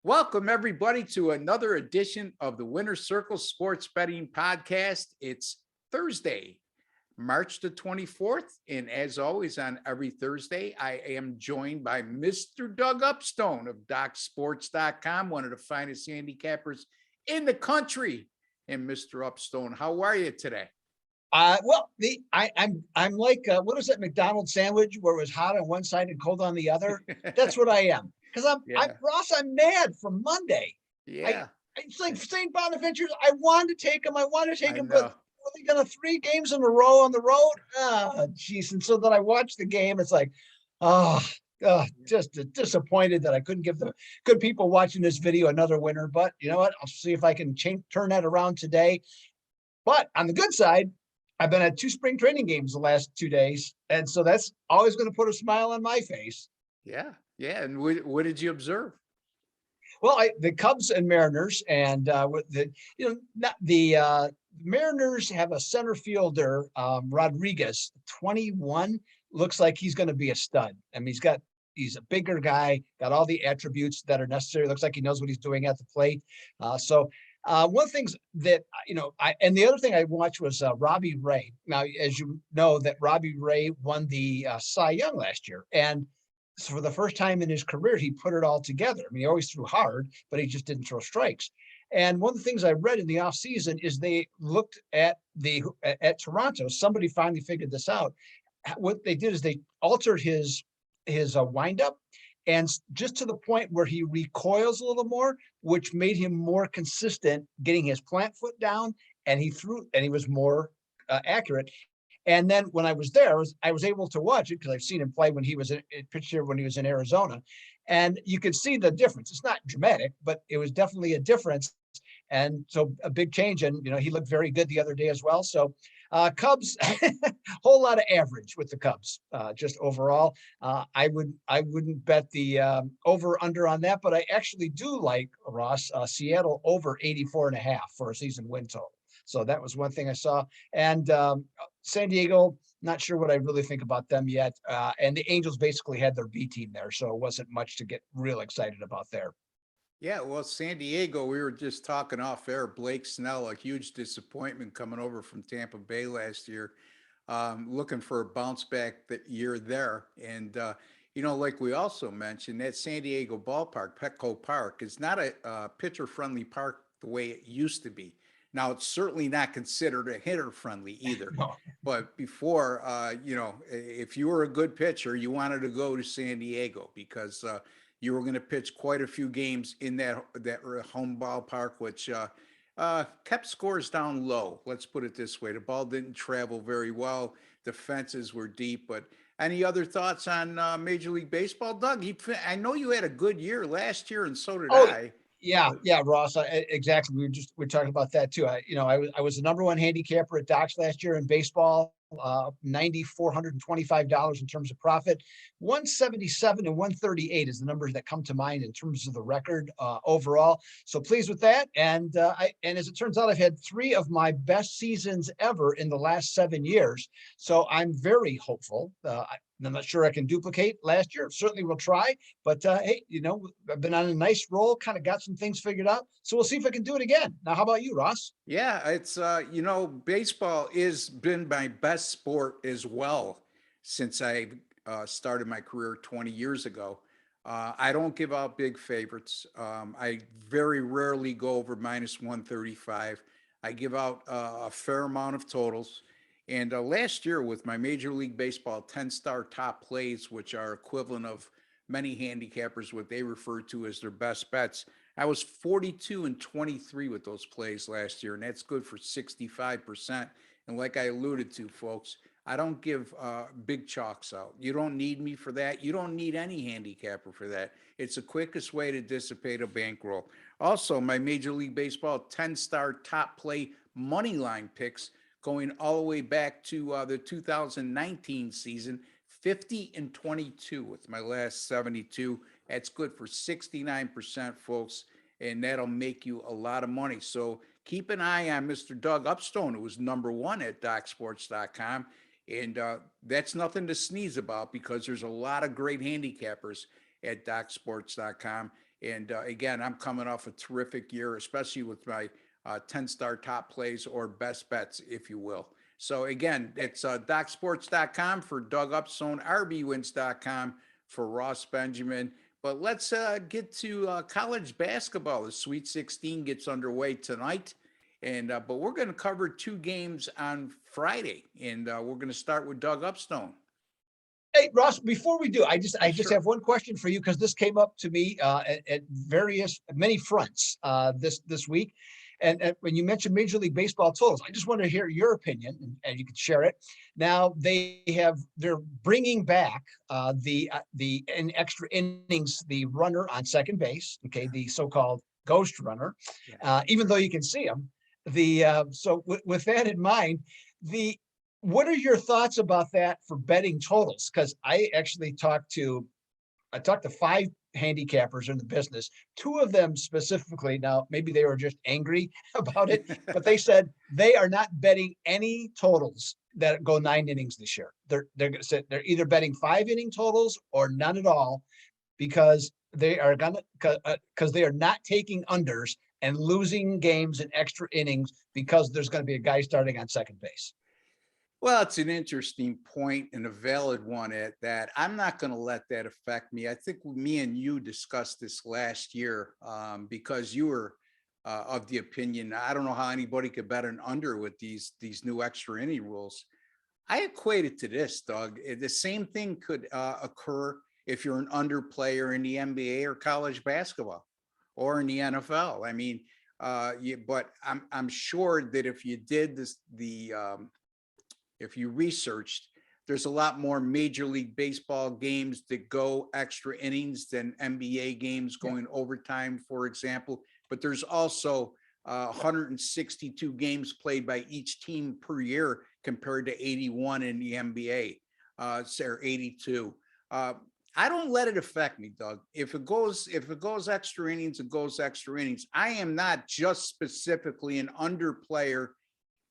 Welcome, everybody, to another edition of the Winner's Circle Sports Betting Podcast. It's Thursday, March the 24th. And as always, on every Thursday, I am joined by Mr. Doug Upstone of DocSports.com, one of the finest handicappers in the country. And Mr. Upstone, how are you today? I'm like what is that McDonald's sandwich where it was hot on one side and cold on the other? That's what I am. Because I'm Yeah. Ross. I'm mad from Monday. I Yeah, it's like St. Bonaventures. I wanted to take them. I wanted to take I them, but know. they got 3 games in a row on the road. Ah, jeez. And so then I watched the game. It's like, oh, just disappointed that I couldn't give the good people watching this video another winner. But you know what? I'll see if I can turn that around today. But on the good side, I've been at 2 spring training games the last 2 days. And so that's always going to put a smile on my face. Yeah. Yeah. And what did you observe? Well, the Cubs and Mariners, and with the not the Mariners have a center fielder, Rodriguez, 21. Looks like he's going to be a stud. I mean, he's a bigger guy, got all the attributes that are necessary. Looks like he knows what he's doing at the plate. One of the things that and the other thing I watched was Robbie Ray. Now, as you know, that Robbie Ray won the Cy Young last year, and so for the first time in his career, he put it all together. I mean, he always threw hard, but he just didn't throw strikes. And one of the things I read in the offseason is they looked at Toronto. Somebody finally figured this out. What they did is they altered his windup, and just to the point where he recoils a little more, which made him more consistent getting his plant foot down, and he was more accurate. And then when I was there, I was able to watch it because I've seen him play when he was pitched here when he was in Arizona, and you could see the difference. It's not dramatic, but it was definitely a difference, and so a big change. And he looked very good the other day as well. So Cubs, whole lot of average with the Cubs, just overall. I wouldn't bet the over under on that, but I actually do like Ross Seattle over 84.5 for a season win total. So that was one thing I saw. And San Diego, not sure what I really think about them yet. And the Angels basically had their B team there, so it wasn't much to get real excited about there. Yeah, well, San Diego, we were just talking off air. Blake Snell, a huge disappointment coming over from Tampa Bay last year, looking for a bounce back that year there. And, like we also mentioned, that San Diego ballpark, Petco Park, is not a pitcher friendly park the way it used to be. Now, it's certainly not considered a hitter friendly either. No. But before, if you were a good pitcher, you wanted to go to San Diego because you were going to pitch quite a few games in that home ballpark, which kept scores down low. Let's put it this way: the ball didn't travel very well. The fences were deep. But any other thoughts on Major League Baseball, Doug? I know you had a good year last year, and so did Oh, I. yeah, But yeah, Ross. Exactly. We're talking about that too. I was the number one handicapper at Docs last year in baseball. $9,425 in terms of profit. 177 and 138 is the numbers that come to mind in terms of the record overall. So pleased with that. And as it turns out, I've had 3 of my best seasons ever in the last 7 years. So I'm very hopeful. I'm not sure I can duplicate last year. Certainly will try. But hey, I've been on a nice roll, kind of got some things figured out. So we'll see if I can do it again. Now, how about you, Ross? yeah, it's baseball has been my best sport as well since I started my career 20 years ago. I don't give out big favorites. I very rarely go over minus 135. I give out a fair amount of totals. And last year, with my Major League Baseball 10-star top plays, which are equivalent of many handicappers, what they refer to as their best bets, I was 42 and 23 with those plays last year, and that's good for 65%. And like I alluded to, folks, I don't give big chalks out. You don't need me for that. You don't need any handicapper for that. It's the quickest way to dissipate a bankroll. Also, my Major League Baseball 10-star top play money line picks going all the way back to the 2019 season, 50 and 22 with my last 72. That's good for 69%, folks, and that'll make you a lot of money. So keep an eye on Mr. Doug Upstone, who was number one at DocSports.com. And that's nothing to sneeze about because there's a lot of great handicappers at DocSports.com. And again, I'm coming off a terrific year, especially with my 10-star top plays or best bets, if you will. So again, it's docsports.com for Doug Upstone, rbwins.com for Ross Benjamin. But let's get to college basketball. The Sweet 16 gets underway tonight. And but we're going to cover two games on Friday, and we're going to start with Doug Upstone. Hey, Ross, before we do, I just Sure. have one question for you because this came up to me at many fronts this week. And when you mentioned Major League Baseball totals, I just want to hear your opinion, and you can share it. Now they're bringing back the in extra innings the runner on second base, okay, the so-called ghost runner, Yeah. even though you can see him. With that in mind, the what are your thoughts about that for betting totals? Because I actually talked to 5 handicappers in the business. 2 of them specifically, now maybe they were just angry about it, but they said they are not betting any totals that go 9 innings this year. They're going to say they're either betting 5 inning totals or none at all because they are because they are not taking unders and losing games in extra innings because there's going to be a guy starting on second base. Well, it's an interesting point and a valid one at that. I'm not going to let that affect me. I think me and you discussed this last year because you were of the opinion. I don't know how anybody could bet an under with these new extra inning rules. I equate it to this, Doug. The same thing could occur if you're an under player in the NBA or college basketball or in the NFL. I mean, but I'm sure that if you did this, if you researched, there's a lot more Major League Baseball games that go extra innings than NBA games going overtime, for example. But there's also 162 games played by each team per year compared to 81 in the NBA, or 82. I don't let it affect me, Doug. If it goes extra innings, it goes extra innings. I am not just specifically an under player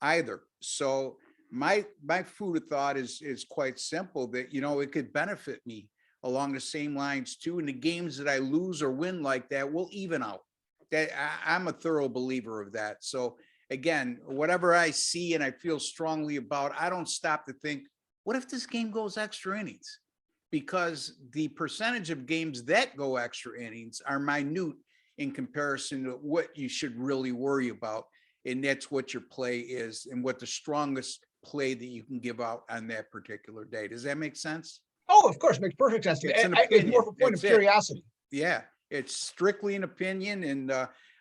either. So my food of thought is quite simple, that it could benefit me along the same lines too. And the games that I lose or win like that will even out. That I'm a thorough believer of that. So again, whatever I see and I feel strongly about, I don't stop to think, what if this game goes extra innings? Because the percentage of games that go extra innings are minute in comparison to what you should really worry about. And that's what your play is and what the strongest play that you can give out on that particular day. Does that make sense? Oh, of course, makes perfect sense to me. It's an It's more opinion. of a point That's of it. curiosity. Yeah, it's strictly an opinion, and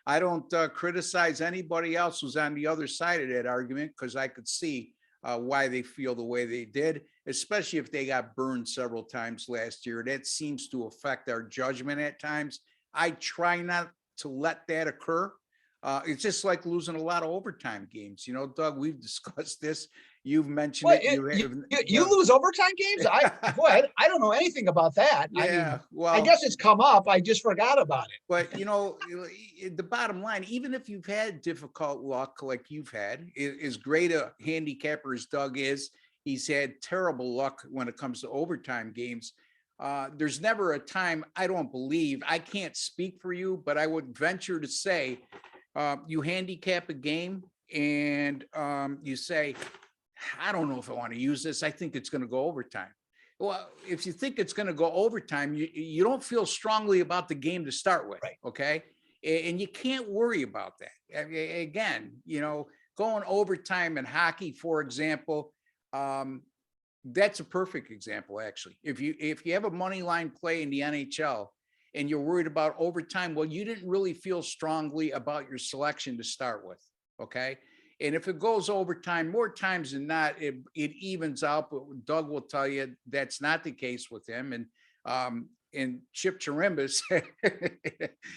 I don't criticize anybody else who's on the other side of that argument, because I could see why they feel the way they did, especially if they got burned several times last year. That seems to affect our judgment at times. I try not to let that occur. It's just like losing a lot of overtime games. Doug, we've discussed this. You've mentioned Well, it. you lose overtime games? I don't know anything about that. I mean, Yeah, I well, guess it's come up. I just forgot about it. but the bottom line, even if you've had difficult luck like you've had, as great a handicapper as Doug is, he's had terrible luck when it comes to overtime games. There's never a time, I don't believe, I can't speak for you, but I would venture to say, you handicap a game and you say, I don't know if I want to use this. I think it's going to go overtime. Well, if you think it's going to go overtime, you don't feel strongly about the game to start with. Right. Okay. And you can't worry about that. Again, going overtime in hockey, for example, that's a perfect example, actually. If you have a money line play in the NHL and you're worried about overtime, well, you didn't really feel strongly about your selection to start with. Okay. And if it goes overtime, more times than not, it evens out. But Doug will tell you that's not the case with him. And Chip Chirimbus,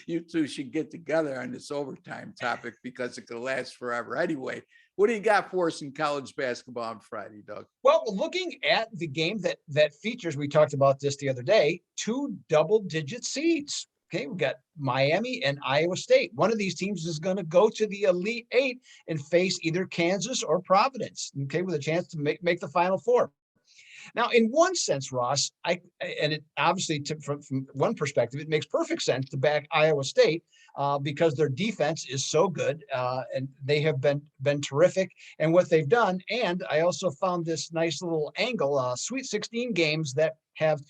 you two should get together on this overtime topic because it could last forever. Anyway, what do you got for us in college basketball on Friday, Doug? Well, looking at the game that features, we talked about this the other day, 2 double-digit seeds. Okay, we've got Miami and Iowa State. One of these teams is going to go to the Elite Eight and face either Kansas or Providence, okay, with a chance to make the Final Four. Now, in one sense, Ross, and it obviously from one perspective, it makes perfect sense to back Iowa State because their defense is so good and they have been terrific in what they've done. And I also found this nice little angle: Sweet 16 games that have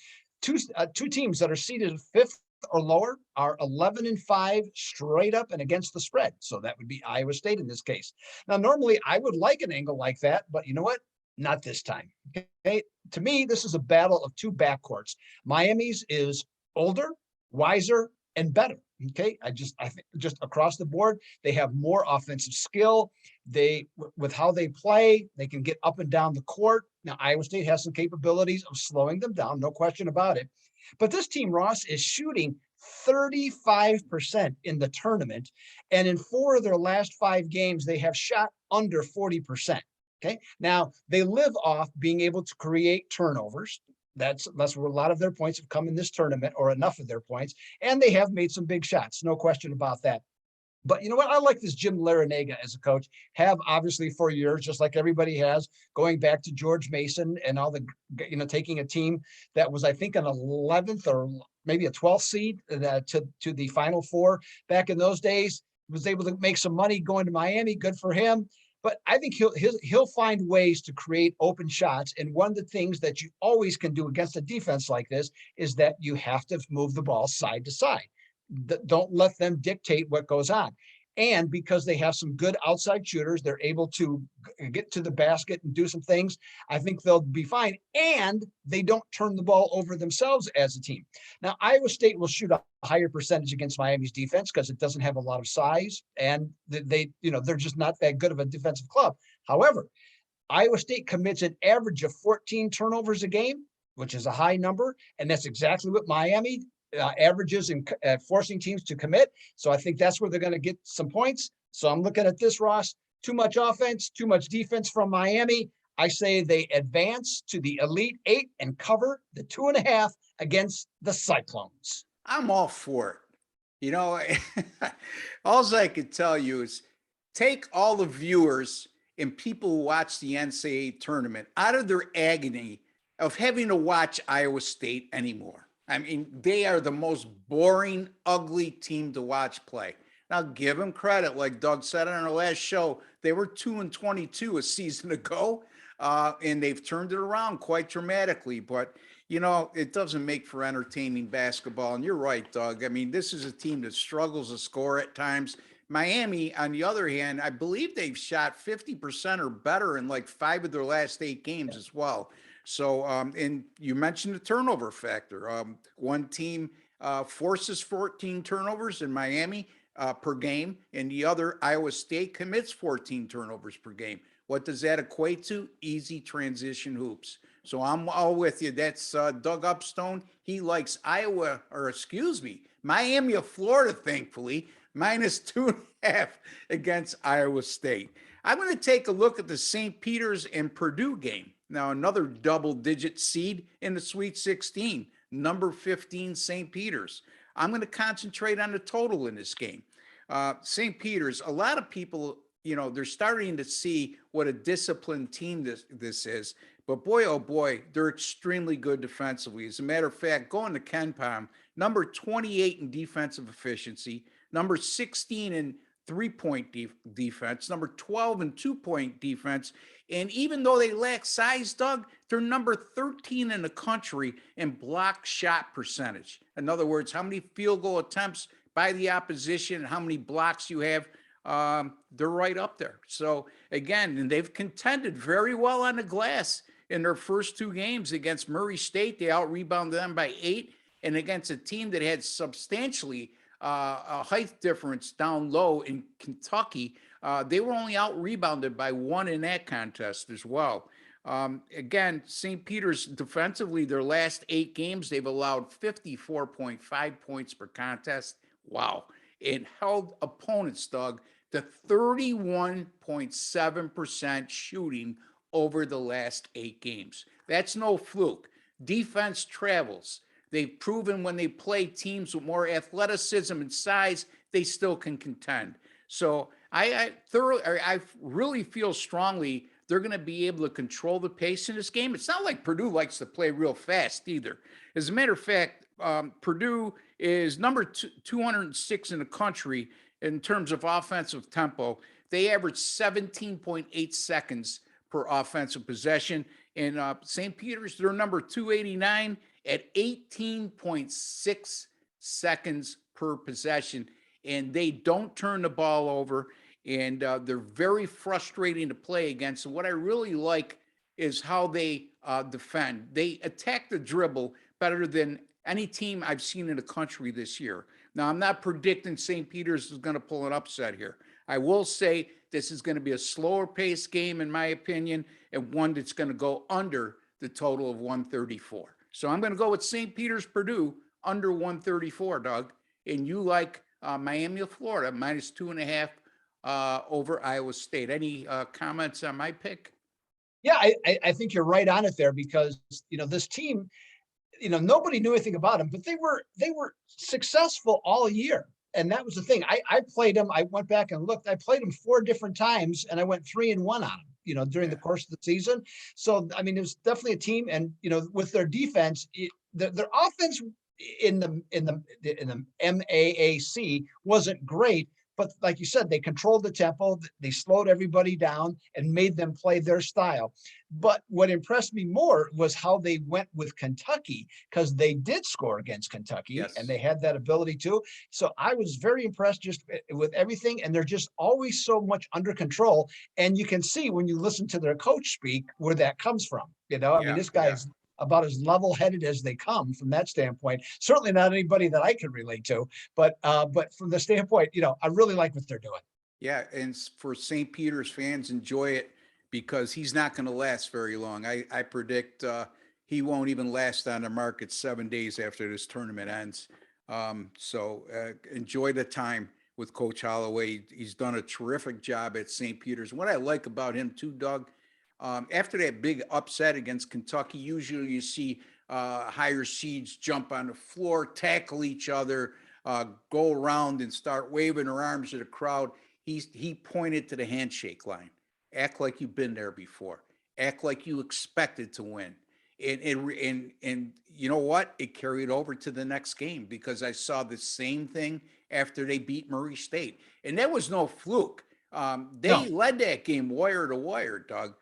two teams that are seeded fifth or lower are 11-5 straight up and against the spread. So that would be Iowa State in this case. Now, normally I would like an angle like that, but you know what? Not this time. Okay. To me, this is a battle of two backcourts. Miami's is older, wiser, and better. Okay. I think just across the board, they have more offensive skill. With how they play, they can get up and down the court. Now, Iowa State has some capabilities of slowing them down, no question about it. But this team, Ross, is shooting 35% in the tournament. And in 4 of their last 5 games, they have shot under 40%. Okay. Now they live off being able to create turnovers. That's where a lot of their points have come in this tournament, or enough of their points. And they have made some big shots. No question about that. But you know what? I like this Jim Larinaga as a coach. Have obviously for years, just like everybody has, going back to George Mason and all the, taking a team that was, I think, an 11th or maybe a 12th seed to the Final Four back in those days. Was able to make some money going to Miami. Good for him. But I think he'll find ways to create open shots. And one of the things that you always can do against a defense like this is that you have to move the ball side to side. Don't let them dictate what goes on. And because they have some good outside shooters, they're able to get to the basket and do some things. I think they'll be fine. And they don't turn the ball over themselves as a team. Now, Iowa State will shoot a higher percentage against Miami's defense because it doesn't have a lot of size. And they're just not that good of a defensive club. However, Iowa State commits an average of 14 turnovers a game, which is a high number. And that's exactly what Miami averages in forcing teams to commit. So I think that's where they're going to get some points. So I'm looking at this, Ross. Too much offense, too much defense from Miami. I say they advance to the Elite Eight and cover the 2.5 against the Cyclones. I'm all for it. You know, all I could tell you is take all the viewers and people who watch the NCAA tournament out of their agony of having to watch Iowa State anymore. I mean, they are the most boring, ugly team to watch play. Now, give them credit. Like Doug said on our last show, they were 2-22 a season ago, and they've turned it around quite dramatically. But, it doesn't make for entertaining basketball. And you're right, Doug. I mean, this is a team that struggles to score at times. Miami, on the other hand, I believe they've shot 50% or better in like 5 of their last 8 games as well. So, and you mentioned the turnover factor. One team forces 14 turnovers in Miami per game, and the other, Iowa State, commits 14 turnovers per game. What does that equate to? Easy transition hoops. So I'm all with you. That's Doug Upstone. He likes Miami of Florida, thankfully, -2.5 against Iowa State. I'm going to take a look at the St. Peter's and Purdue game. Now, another double-digit seed in the Sweet 16, number 15 St. Peter's. I'm going to concentrate on the total in this game. St. Peter's, a lot of people, they're starting to see what a disciplined team this is. But boy, oh boy, they're extremely good defensively. As a matter of fact, going to KenPom, number 28 in defensive efficiency, number 16 in three-point defense, number 12 in two-point defense. And even though they lack size, Doug, they're number 13 in the country in block shot percentage. In other words, how many field goal attempts by the opposition and how many blocks you have, they're right up there. So again, and they've contended very well on the glass in their first 2 games. Against Murray State, they out-rebounded them by 8. And against a team that had substantially a height difference down low in Kentucky, they were only out-rebounded by 1 in that contest as well. Again, St. Peter's defensively, their last 8 games, they've allowed 54.5 points per contest. Wow. It held opponents, Doug, to 31.7% shooting over the last 8 games. That's no fluke. Defense travels. They've proven when they play teams with more athleticism and size, they still can contend. So I really feel strongly they're going to be able to control the pace in this game. It's not like Purdue likes to play real fast either. As a matter of fact, Purdue is number 206 in the country in terms of offensive tempo. They average 17.8 seconds per offensive possession. And St. Peter's, they're number 289 at 18.6 seconds per possession. And they don't turn the ball over. And they're very frustrating to play against. And what I really like is how they defend. They attack the dribble better than any team I've seen in the country this year. Now, I'm not predicting St. Peter's is going to pull an upset here. I will say this is going to be a slower paced game, in my opinion, and one that's going to go under the total of 134. So I'm going to go with St. Peter's Purdue under 134, Doug. And you like Miami of Florida minus 2.5 over Iowa State. Any comments on my pick? Yeah, I think you're right on it there because, this team, nobody knew anything about them, but they were successful all year. And that was the thing. I played them. I went back and looked. I played them 4 different times and I went 3-1 on them, during the course of the season. So, I mean, it was definitely a team. And, with their defense, their offense in the MAAC wasn't great. But like you said, they controlled the tempo, they slowed everybody down and made them play their style. But what impressed me more was how they went with Kentucky, because they did score against Kentucky and they had that ability to. So I was very impressed just with everything. And they're just always so much under control. And you can see when you listen to their coach speak where that comes from. I mean, this guy's about as level-headed as they come from that standpoint. Certainly not anybody that I can relate to, but from the standpoint, I really like what they're doing. Yeah, and for St. Peter's fans, enjoy it because he's not going to last very long. I predict he won't even last on the market 7 days after this tournament ends. So enjoy the time with Coach Holloway. He's done a terrific job at St. Peter's. What I like about him too, Doug, after that big upset against Kentucky, usually you see higher seeds jump on the floor, tackle each other, go around and start waving their arms at the crowd. He pointed to the handshake line. Act like you've been there before. Act like you expected to win. And you know what? It carried over to the next game because I saw the same thing after they beat Murray State. And that was no fluke. They led that game wire to wire, Doug.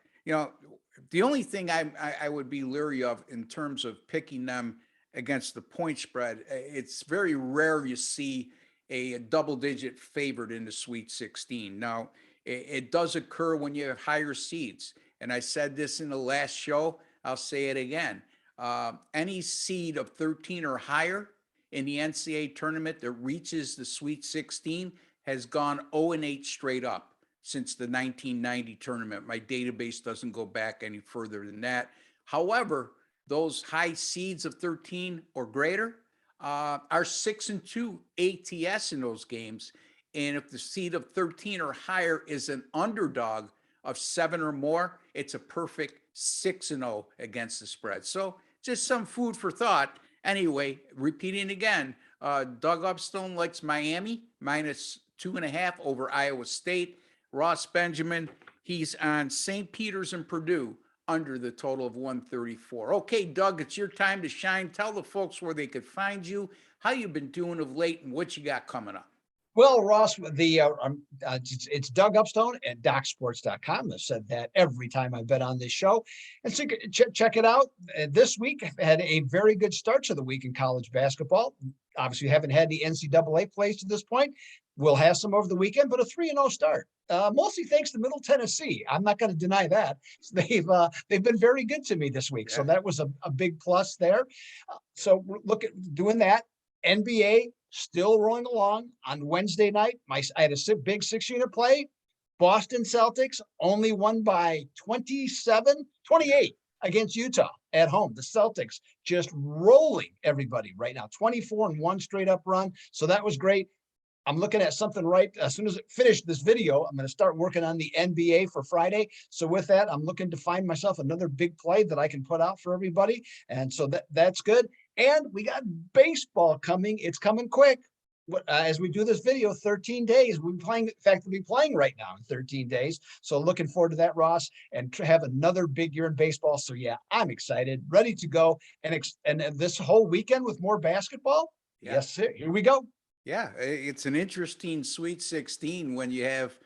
The only thing I would be leery of in terms of picking them against the point spread, it's very rare you see a double-digit favorite in the Sweet 16. Now, it does occur when you have higher seeds. And I said this in the last show, I'll say it again. Any seed of 13 or higher in the NCAA tournament that reaches the Sweet 16 has gone 0-8 straight up since the 1990 tournament. My database doesn't go back any further than that. However, those high seeds of 13 or greater are 6-2 ATS in those games. And if the seed of 13 or higher is an underdog of 7 or more, it's a perfect 6-0 against the spread. So just some food for thought. Anyway, repeating again, Doug Upstone likes Miami minus 2.5 over Iowa State. Ross Benjamin, he's on St. Peter's and Purdue under the total of 134. Okay, Doug, it's your time to shine. Tell the folks where they could find you, how you've been doing of late, and what you got coming up. Well, Ross, it's Doug Upstone at DocSports.com. I've said that every time I've been on this show. And so check it out. This week, I've had a very good start to the week in college basketball. Obviously, we haven't had the NCAA plays to this point. We'll have some over the weekend, but a 3-0 start. Mostly thanks to Middle Tennessee. I'm not going to deny that. They've been very good to me this week. So that was a big plus there. So look at doing that. NBA still rolling along on Wednesday night. I had a big 6-unit play. Boston Celtics only won by 28 against Utah at home. The Celtics just rolling everybody right now, 24-1 straight up run. So that was great. I'm looking at something right as soon as I finish this video. I'm going to start working on the NBA for Friday. So with that, I'm looking to find myself another big play that I can put out for everybody. And so that's good. And we got baseball coming. It's coming quick. as we do this video, 13 days. We'll be playing, in fact, we'll be playing right now in 13 days. So looking forward to that, Ross, and to have another big year in baseball. So yeah, I'm excited, ready to go. And this whole weekend with more basketball. Yeah. Yes, sir. Here we go. Yeah, it's an interesting Sweet 16 when you have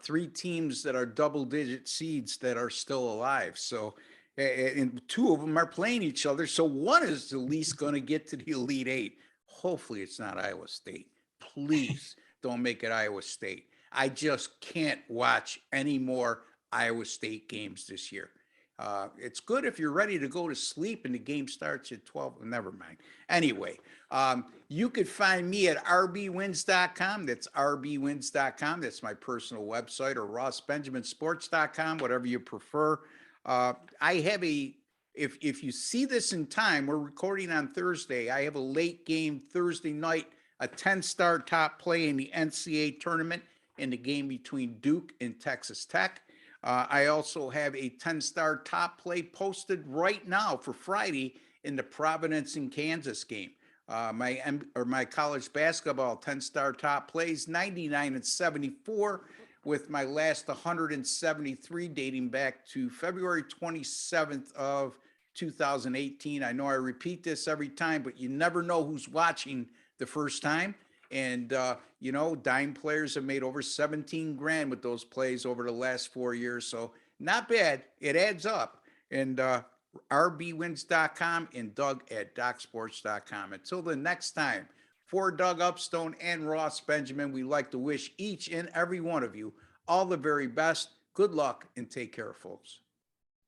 three teams that are double-digit seeds that are still alive. So, and two of them are playing each other. So one is at least going to get to the Elite Eight. Hopefully, it's not Iowa State. Please don't make it Iowa State. I just can't watch any more Iowa State games this year. It's good if you're ready to go to sleep and the game starts at 12. Never mind. Anyway, you could find me at rbwins.com. That's rbwins.com. That's my personal website, or rossbenjaminsports.com, whatever you prefer. I have if you see this in time, we're recording on Thursday. I have a late game Thursday night, a 10-star top play in the NCAA tournament in the game between Duke and Texas Tech. I also have a 10-star top play posted right now for Friday in the Providence and Kansas game. My college basketball 10-star top plays 99-74, with my last 173 dating back to February 27th of 2018. I know I repeat this every time, but you never know who's watching the first time. And, dime players have made over 17 grand with those plays over the last 4 years. So not bad. It adds up. And rbwins.com and Doug at docsports.com. Until the next time, for Doug Upstone and Ross Benjamin, we'd like to wish each and every one of you all the very best. Good luck and take care, folks.